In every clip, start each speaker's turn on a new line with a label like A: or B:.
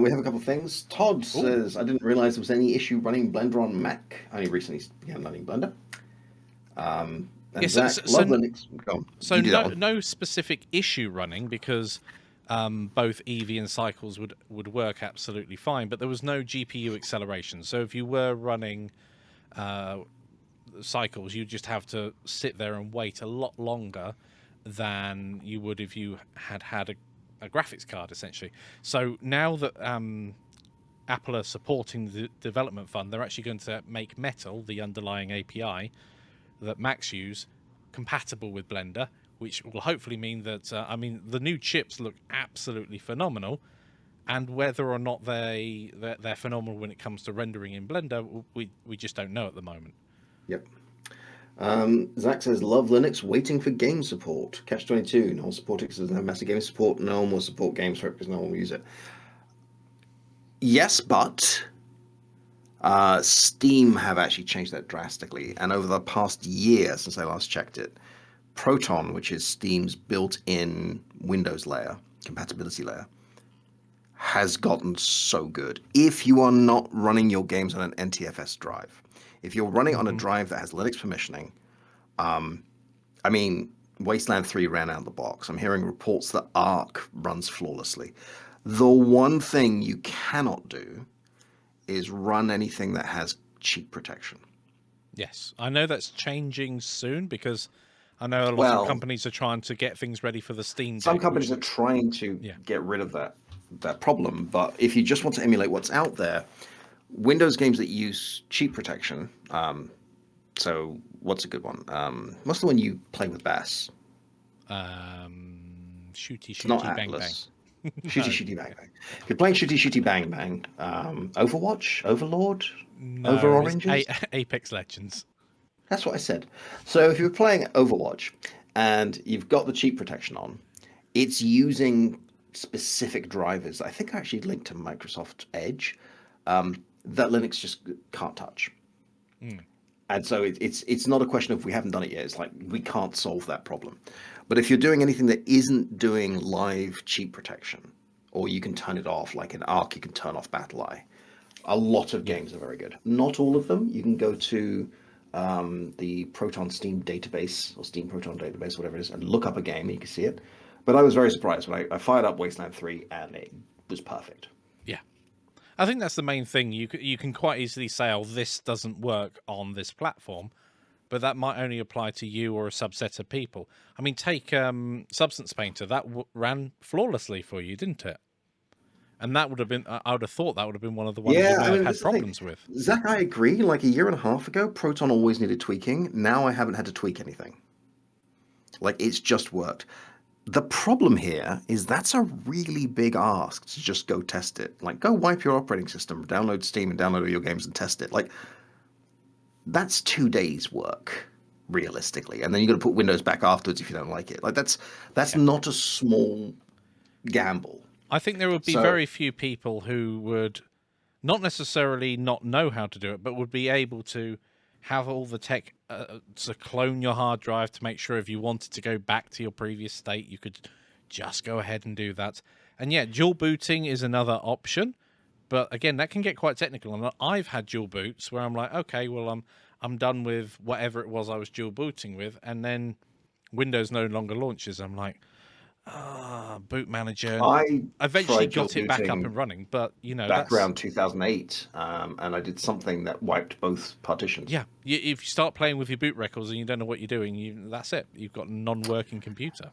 A: We have a couple of things. Todd
B: Oh,
A: says, I didn't realize there was any issue running Blender on Mac. I only recently began learning Blender. And
B: yes. So,
A: Zach,
B: so,
A: love
B: so
A: Linux. Go on.
B: so
A: You do that
B: no
A: one.
B: no specific issue running because both Eevee and Cycles would work absolutely fine, but there was no GPU acceleration. So if you were running uh, Cycles, you just have to sit there and wait a lot longer than you would if you had a graphics card, essentially. So now that Apple are supporting the development fund, they're actually going to make Metal, the underlying API that Macs use, compatible with Blender, which will hopefully mean that the new chips look absolutely phenomenal, and whether or not they're phenomenal when it comes to rendering in Blender, we just don't know at the moment.
A: Yep. Zach says, love Linux, waiting for game support. Catch 22, no one support it because there's no massive game support. No one will support games for it because no one will use it. Yes, but Steam have actually changed that drastically. And over the past year, since I last checked it, Proton, which is Steam's built-in Windows layer, compatibility layer, has gotten so good. If you are not running your games on an NTFS drive, if you're running on a
B: Mm-hmm.
A: drive that has Linux permissioning, I mean, Wasteland 3 ran out of the box. I'm hearing reports that Ark runs flawlessly. The one thing you cannot do is run anything that has cheat protection.
B: Yes, I know that's changing soon because I know a lot of
A: Well,
B: companies are trying to get things ready for the Steam
A: some
B: Deck, which
A: companies are
B: looks
A: trying to
B: yeah.
A: get rid of that problem, but if you just want to emulate what's out there, Windows games that use cheat protection. So what's a good one? What's the one you play with Bass?
B: Shooty
A: It's not
B: shooty bang bang.
A: Atlas. Shooty
B: No,
A: Shooty Bang Bang. If you're playing Shooty Shooty Bang Bang, Overwatch, Overlord, Over
B: no, it's
A: Oranges.
B: Apex Legends.
A: That's what I said. So if you're playing Overwatch and you've got the cheat protection on, it's using specific drivers. I think I actually linked to Microsoft Edge that Linux just can't touch.
B: Mm.
A: And so it's not a question of we haven't done it yet. It's like we can't solve that problem. But if you're doing anything that isn't doing live cheat protection, or you can turn it off, like in Arc, you can turn off BattlEye. A lot of
B: Yeah.
A: games are very good. Not all of them. You can go to the Proton Steam database or Steam Proton database, whatever it is, and look up a game. And you can see it. But I was very surprised when I fired up Wasteland 3 and it was perfect.
B: Yeah. I think that's the main thing. You can quite easily say, "Oh, this doesn't work on this platform," but that might only apply to you or a subset of people. I mean, take Substance Painter. That ran flawlessly for you, didn't it? And that would have been, I would have thought that would have been one of the ones you
A: Yeah,
B: may
A: I
B: have
A: mean,
B: had
A: this is the thing.
B: problems with.
A: Zach, I agree. Like a year and a half ago, Proton always needed tweaking. Now I haven't had to tweak anything. Like it's just worked. The problem here is that's a really big ask to just go test it. Like, go wipe your operating system, download Steam, and download all your games and test it. Like, that's 2 days' work, realistically. And then you got to put Windows back afterwards if you don't like it. Like, that's
B: Yeah.
A: not a small gamble.
B: I think there would be
A: So,
B: very few people who would not necessarily not know how to do it, but would be able to have all the tech to clone your hard drive to make sure if you wanted to go back to your previous state, you could just go ahead and do that. And yeah, dual booting is another option, but again, that can get quite technical. And I've had dual boots where I'm like, okay, well, I'm done with whatever it was I was dual booting with, and then Windows no longer launches. I'm like, boot manager, and
A: I
B: eventually
A: tried dual
B: got it back up
A: booting
B: and running. But
A: back
B: that's
A: around 2008, and I did something that wiped both partitions.
B: yeah. If you start playing with your boot records and you don't know what you're doing, that's it. You've got a non-working computer.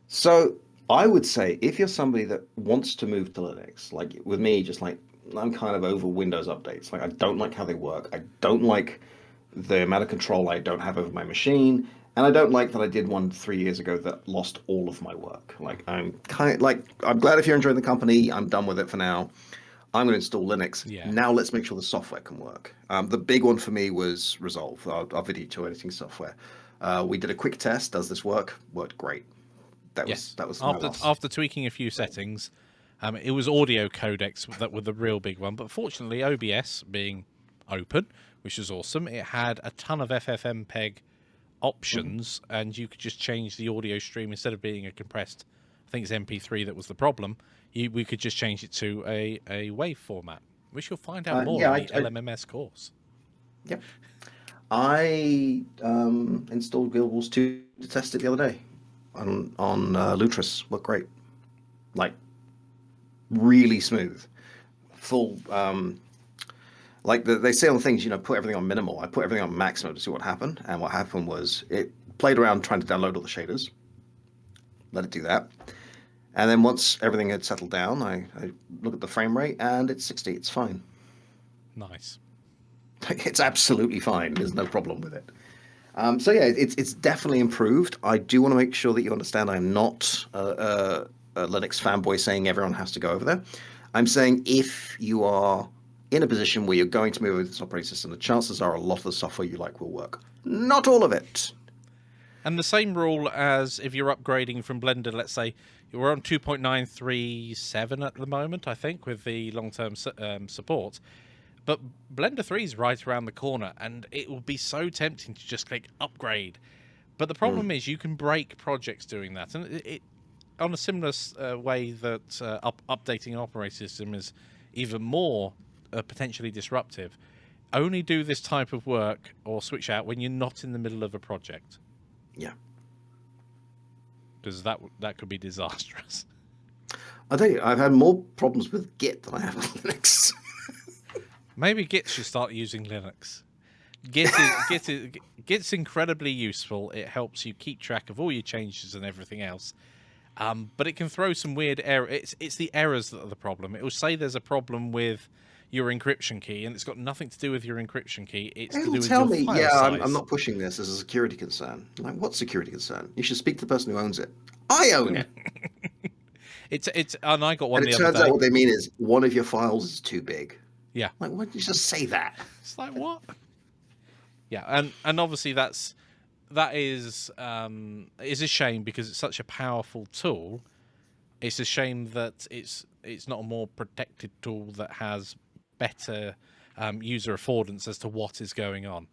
A: So I would say if you're somebody that wants to move to Linux, like with me, just like I'm kind of over Windows updates. Like I don't like how they work. I don't like the amount of control I don't have over my machine. And I don't like that I did one 3 years ago that lost all of my work. Like I'm glad if you're enjoying the company. I'm done with it for now. I'm going to install Linux.
B: Yeah.
A: Now let's make sure the software can work. The big one for me was Resolve, our video editing software. We did a quick test. Does this work? Worked great.
B: Yes.
A: That was my
B: After
A: last.
B: after tweaking a few settings, it was audio codecs that were the real big one. But fortunately, OBS being open, which is awesome, it had a ton of FFmpeg options, and you could just change the audio stream instead of being a compressed. I think it's MP3 that was the problem. we could just change it to a WAV format, which you'll find out more
A: Yeah,
B: in the LMMS course.
A: yep. I installed Guild Wars 2 to test it the other day on Lutris. Looked great, like really smooth, full. Like they say on things, put everything on minimal. I put everything on maximum to see what happened, and what happened was it played around trying to download all the shaders, let it do that, and then once everything had settled down, I look at the frame rate and it's 60. It's fine.
B: Nice.
A: It's absolutely fine. There's no problem with it. So yeah, it's definitely improved. I do want to make sure that you understand I'm not a Linux fanboy saying everyone has to go over there. I'm saying if you are in a position where you're going to move over to this operating system, the chances are a lot of the software you like will work. Not all of it.
B: And the same rule as if you're upgrading from Blender, let's say you're on 2.937 at the moment, I think, with the long-term support. But Blender 3 is right around the corner, and it will be so tempting to just click upgrade. But the problem is you can break projects doing that. And it on a similar way that updating an operating system is even more potentially disruptive, only do this type of work or switch out when you're not in the middle of a project.
A: Yeah.
B: Because that could be disastrous.
A: I'll tell you, I've had more problems with Git than I have with Linux.
B: Maybe Git should start using Linux. Git's incredibly useful. It helps you keep track of all your changes and everything else. But it can throw some weird errors. It's the errors that are the problem. It will say there's a problem with your encryption key, and it's got nothing to do with your encryption key. It's to do with
A: tell
B: your
A: me,
B: file
A: yeah,
B: size.
A: I'm not pushing this as a security concern. Like, what security concern? You should speak to the person who owns it. I own it.
B: It's and I got one
A: And
B: the
A: it
B: other
A: turns
B: day.
A: out what they mean is one of your files is too big.
B: Yeah.
A: Like, why did you just say that?
B: It's like, what? Yeah, and obviously that is a shame because it's such a powerful tool. It's a shame that it's not a more protected tool that has better user affordance as to what is going on.